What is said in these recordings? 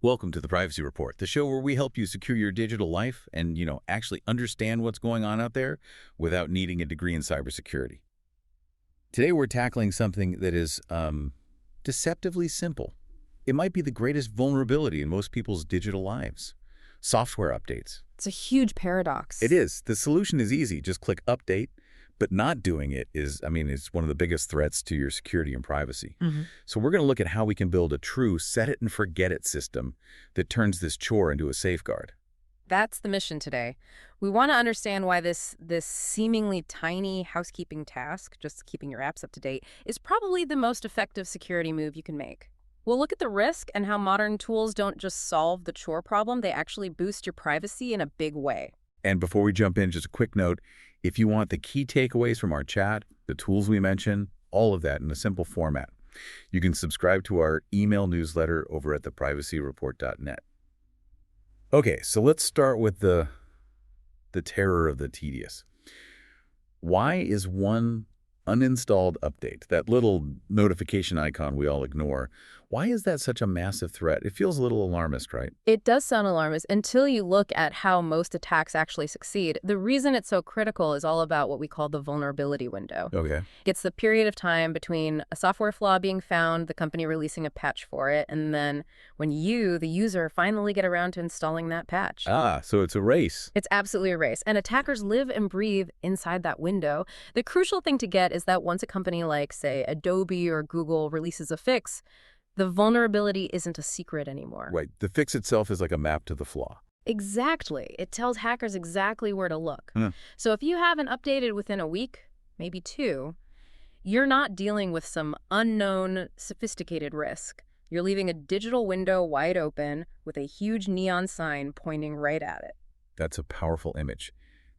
Welcome to the Privacy Report, the show where we help you secure your digital life and, actually understand what's going on out there without needing a degree in cybersecurity. Today we're tackling something that is deceptively simple. It might be the greatest vulnerability in most people's digital lives. Software updates. It's a huge paradox. It is. The solution is easy. Just click update. But not doing it is, it's one of the biggest threats to your security and privacy. So we're going to look at how we can build a true set-it-and-forget-it system that turns this chore into a safeguard. That's the mission today. We want to understand why this seemingly tiny housekeeping task, just keeping your apps up to date, is probably the most effective security move you can make. We'll look at the risk and how modern tools don't just solve the chore problem, they actually boost your privacy in a big way. And before we jump in, just a quick note. If you want the key takeaways from our chat, the tools we mention, all of that in a simple format, you can subscribe to our email newsletter over at theprivacyreport.net. Okay, so let's start with the terror of the tedious. Why is one uninstalled update, that little notification icon we all ignore, why is that such a massive threat? It feels a little alarmist, right? It does sound alarmist until you look at how most attacks actually succeed. The reason it's so critical is all about what we call the vulnerability window. Okay. It's the period of time between a software flaw being found, the company releasing a patch for it, and then when you, the user, finally get around to installing that patch. So it's a race. It's absolutely a race. And attackers live and breathe inside that window. The crucial thing to get is that once a company like, say, Adobe or Google releases a fix, the vulnerability isn't a secret anymore. Right. The fix itself is like a map to the flaw. Exactly. It tells hackers exactly where to look. So if you haven't updated within a week, maybe two, you're not dealing with some unknown, sophisticated risk. You're leaving a digital window wide open with a huge neon sign pointing right at it. That's a powerful image.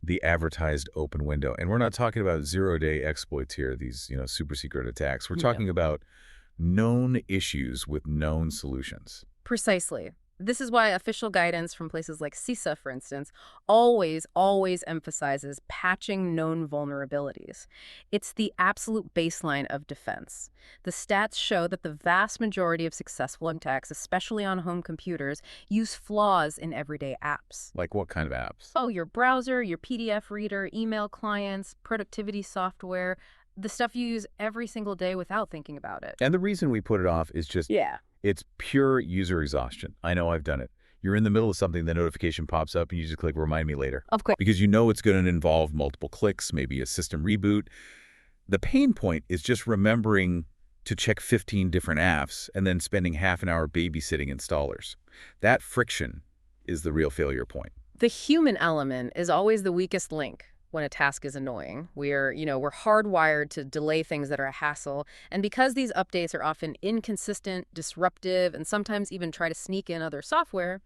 The advertised open window. And we're not talking about zero-day exploits here, these, super secret attacks. We're talking about known issues with known solutions. Precisely. This is why official guidance from places like CISA, for instance, always emphasizes patching known vulnerabilities. It's the absolute baseline of defense. The stats show that the vast majority of successful attacks, especially on home computers, use flaws in everyday apps. Like what kind of apps? Oh, your browser, your PDF reader, email clients, productivity software, the stuff you use every single day without thinking about it. And the reason we put it off is just, it's pure user exhaustion. I know, I've done it. You're in the middle of something, the notification pops up, and you just click remind me later. Of course. Because it's going to involve multiple clicks, maybe a system reboot. The pain point is just remembering to check 15 different apps and then spending half an hour babysitting installers. That friction is the real failure point. The human element is always the weakest link when a task is annoying. We're hardwired to delay things that are a hassle. And because these updates are often inconsistent, disruptive, and sometimes even try to sneak in other software,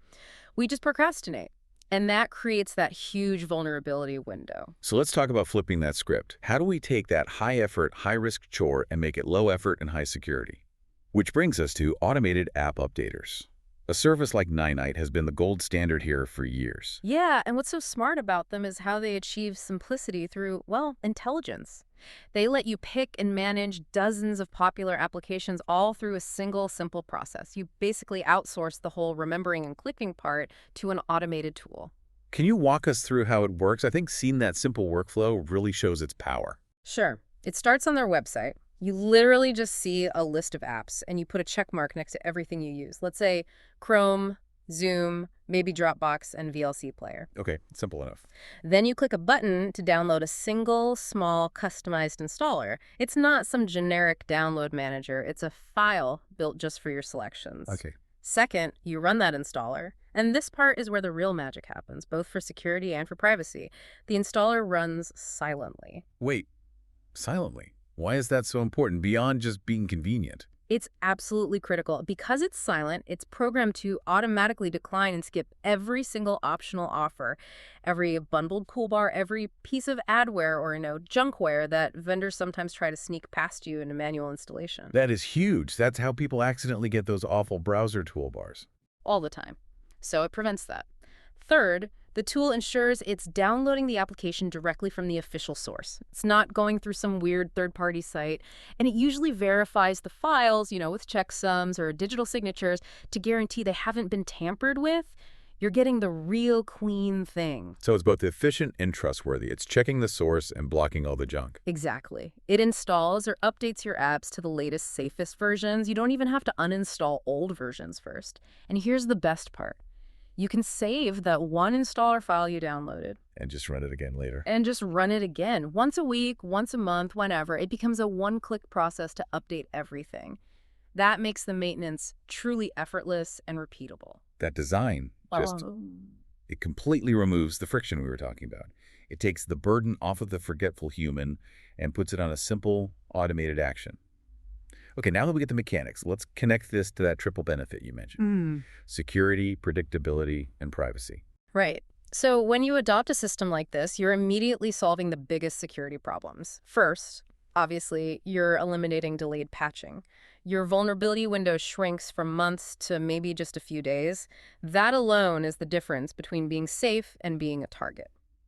we just procrastinate. And that creates that huge vulnerability window. So let's talk about flipping that script. How do we take that high-effort, high-risk chore and make it low-effort and high security? Which brings us to automated app updaters. A service like Ninite has been the gold standard here for years. Yeah, and what's so smart about them is how they achieve simplicity through, intelligence. They let you pick and manage dozens of popular applications all through a single, simple process. You basically outsource the whole remembering and clicking part to an automated tool. Can you walk us through how it works? I think seeing that simple workflow really shows its power. Sure. It starts on their website. You literally just see a list of apps, and you put a check mark next to everything you use. Let's say Chrome, Zoom, maybe Dropbox, and VLC Player. Okay, simple enough. Then you click a button to download a single, small, customized installer. It's not some generic download manager. It's a file built just for your selections. Okay. Second, you run that installer. And this part is where the real magic happens, both for security and for privacy. The installer runs silently. Wait, silently? Why is that so important, beyond just being convenient? It's absolutely critical. Because it's silent, it's programmed to automatically decline and skip every single optional offer, every bundled toolbar, every piece of adware or, junkware that vendors sometimes try to sneak past you in a manual installation. That is huge. That's how people accidentally get those awful browser toolbars. All the time. So it prevents that. Third, The tool ensures it's downloading the application directly from the official source. It's not going through some weird third-party site, and it usually verifies the files, with checksums or digital signatures to guarantee they haven't been tampered with. You're getting the real clean thing. So it's both efficient and trustworthy. It's checking the source and blocking all the junk. Exactly. It installs or updates your apps to the latest, safest versions. You don't even have to uninstall old versions first. And here's the best part. You can save that one installer file you downloaded. And just run it again later. And just run it again. Once a week, once a month, whenever. It becomes a one-click process to update everything. That makes the maintenance truly effortless and repeatable. That design it completely removes the friction we were talking about. It takes the burden off of the forgetful human and puts it on a simple, automated action. Okay, now that we get the mechanics, let's connect this to that triple benefit you mentioned. Security, predictability, and privacy. Right. So when you adopt a system like this, you're immediately solving the biggest security problems. First, obviously, you're eliminating delayed patching. Your vulnerability window shrinks from months to maybe just a few days. That alone is the difference between being safe and being a target.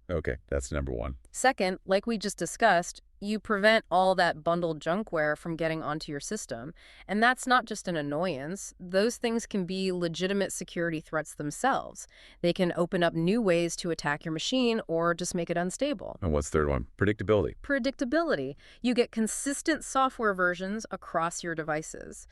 Okay, that's number one. Second, like we just discussed, you prevent all that bundled junkware from getting onto your system. And that's not just an annoyance. Those things can be legitimate security threats themselves. They can open up new ways to attack your machine or just make it unstable. And what's the third one? Predictability. Predictability. You get consistent software versions across your devices.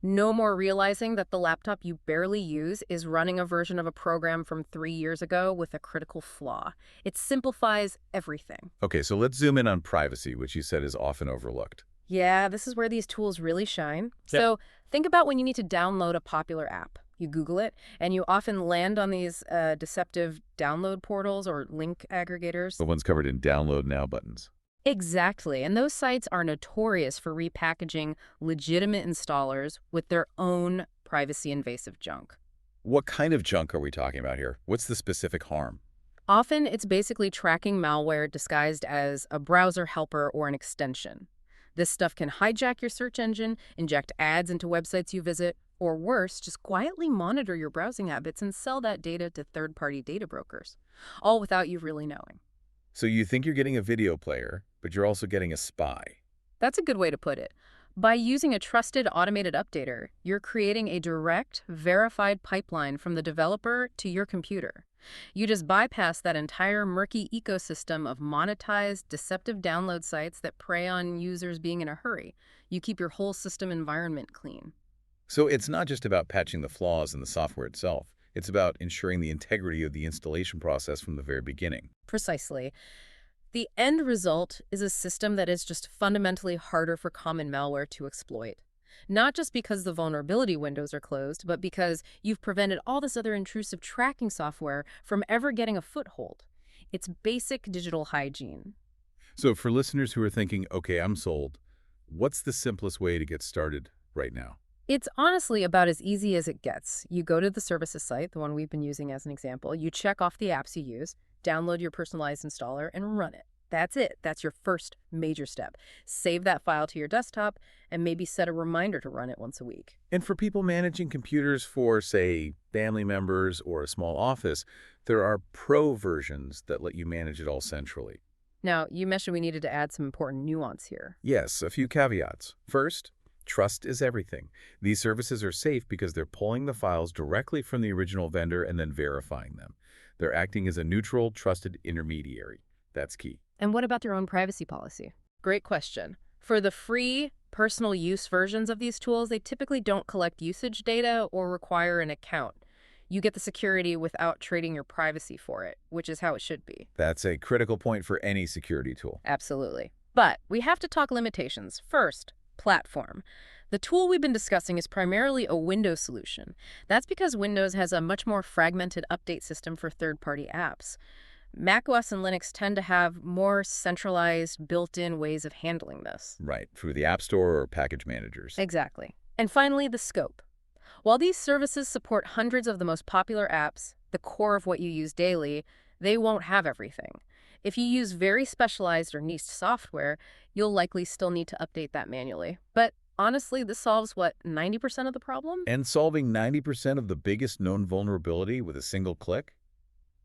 No more realizing that the laptop you barely use is running a version of a program from 3 years ago with a critical flaw. It simplifies everything. Okay, so let's zoom in on privacy, which you said is often overlooked. Yeah, this is where these tools really shine. Yep. So think about when you need to download a popular app. You Google it, and you often land on these deceptive download portals or link aggregators. The ones covered in download now buttons. Exactly, and those sites are notorious for repackaging legitimate installers with their own privacy-invasive junk. What kind of junk are we talking about here? What's the specific harm? Often, it's basically tracking malware disguised as a browser helper or an extension. This stuff can hijack your search engine, inject ads into websites you visit, or worse, just quietly monitor your browsing habits and sell that data to third-party data brokers, all without you really knowing. So you think you're getting a video player, but you're also getting a spy. That's a good way to put it. By using a trusted automated updater, you're creating a direct, verified pipeline from the developer to your computer. You just bypass that entire murky ecosystem of monetized, deceptive download sites that prey on users being in a hurry. You keep your whole system environment clean. So it's not just about patching the flaws in the software itself. It's about ensuring the integrity of the installation process from the very beginning. Precisely. The end result is a system that is just fundamentally harder for common malware to exploit. Not just because the vulnerability windows are closed, but because you've prevented all this other intrusive tracking software from ever getting a foothold. It's basic digital hygiene. So for listeners who are thinking, okay, I'm sold, what's the simplest way to get started right now? It's honestly about as easy as it gets. You go to the services site, the one we've been using as an example, you check off the apps you use, download your personalized installer, and run it. That's it. That's your first major step. Save that file to your desktop and maybe set a reminder to run it once a week. And for people managing computers for, say, family members or a small office, there are pro versions that let you manage it all centrally. Now, you mentioned we needed to add some important nuance here. Yes, a few caveats. First, trust is everything. These services are safe because they're pulling the files directly from the original vendor and then verifying them. They're acting as a neutral, trusted intermediary. That's key. And what about their own privacy policy? Great question. For the free, personal use versions of these tools, they typically don't collect usage data or require an account. You get the security without trading your privacy for it, which is how it should be. That's a critical point for any security tool. Absolutely. But we have to talk limitations. First, platform. The tool we've been discussing is primarily a Windows solution. That's because Windows has a much more fragmented update system for third-party apps. macOS and Linux tend to have more centralized, built-in ways of handling this. Right, through the App Store or package managers. Exactly. And finally, the scope. While these services support hundreds of the most popular apps, the core of what you use daily, they won't have everything. If you use very specialized or niche software, you'll likely still need to update that manually. But honestly, this solves, 90% of the problem? And solving 90% of the biggest known vulnerability with a single click?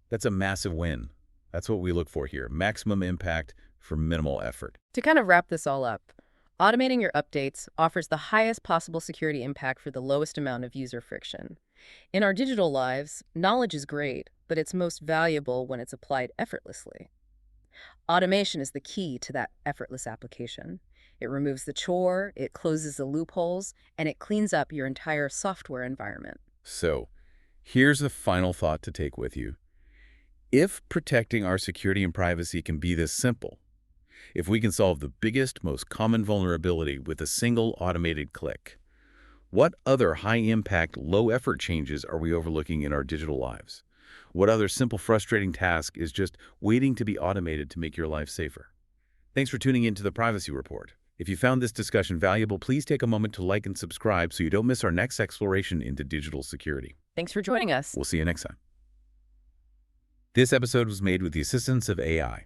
That's a massive win. That's what we look for here. Maximum impact for minimal effort. To kind of wrap this all up, automating your updates offers the highest possible security impact for the lowest amount of user friction. In our digital lives, knowledge is great, but it's most valuable when it's applied effortlessly. Automation is the key to that effortless application. It removes the chore, it closes the loopholes, and it cleans up your entire software environment. So, here's the final thought to take with you. If protecting our security and privacy can be this simple, if we can solve the biggest, most common vulnerability with a single automated click, what other high-impact, low-effort changes are we overlooking in our digital lives? What other simple, frustrating task is just waiting to be automated to make your life safer? Thanks for tuning in to the Privacy Report. If you found this discussion valuable, please take a moment to like and subscribe so you don't miss our next exploration into digital security. Thanks for joining us. We'll see you next time. This episode was made with the assistance of AI.